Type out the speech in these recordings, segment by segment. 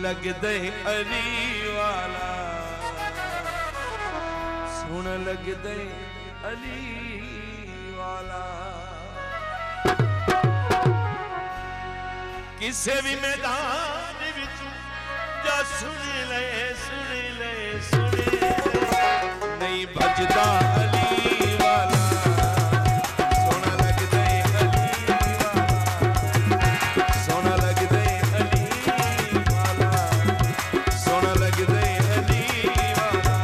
लगदे अली वाला, सुन लगदे अली वाला। किसे भी मैदान विच जा सुन ले नहीं भजदा अली वाला, सोना लगदे अली वाला, सोना लगदे अली वाला, सोना लगदे अली वाला।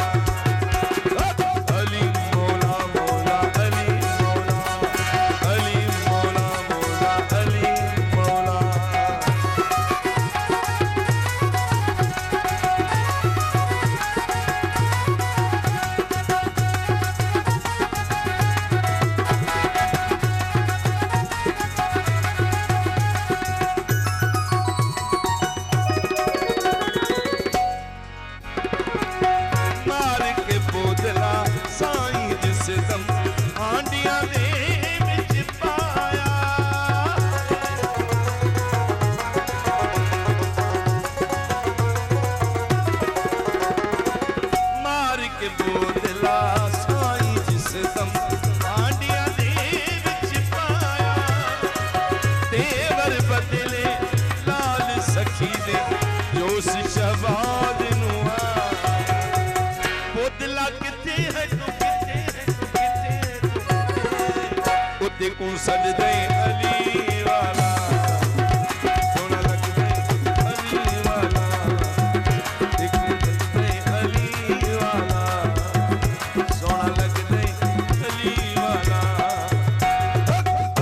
अली मौला मौला अली मौला, अली मौला मौला अली मौला। सजदे अली वाला, सोना लगदे अली वाला, सजदे अली वाला, सोना लगदे अली वाला।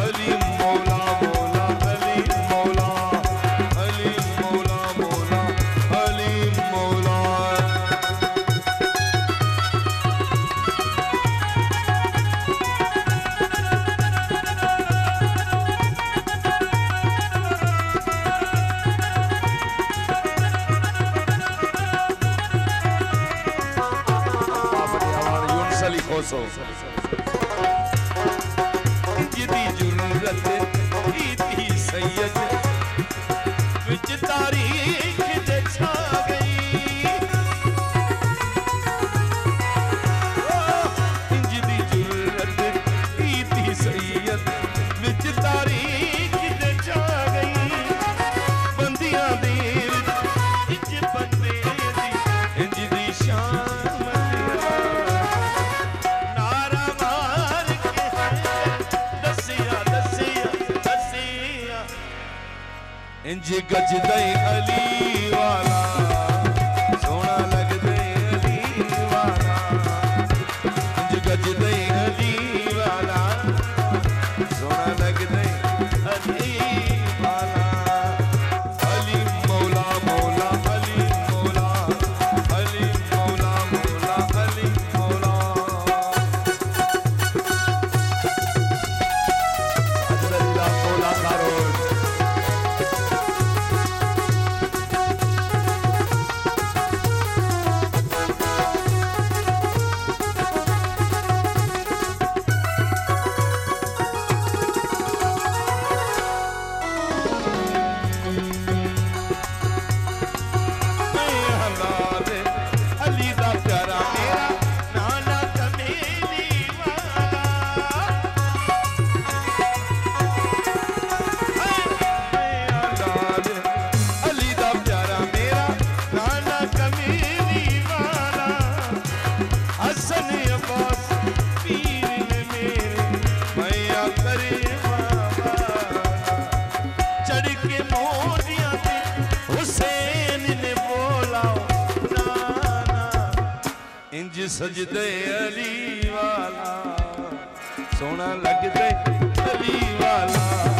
अली मौला मौला अली मौला, अली मौला मौला अली मौला। जिदी जुर्रत थी सैयद विच तारीख दे छा गई, जिदी जुर्रत थी सैयद विच तारीख दे छा गई। बंदियां दे विच बंदे दी इंज दी शान इंज गजदे अली वाला, सोना लगदे अली वाला, इंज गजदे अली वाला, सोना लगदे अली वाला। अली मौला मौला अली मौला, अली मौला मौला अली मौला। अजदल्ला मौला कारोज सजदे अली वाला, सोना लगदे अली वाला।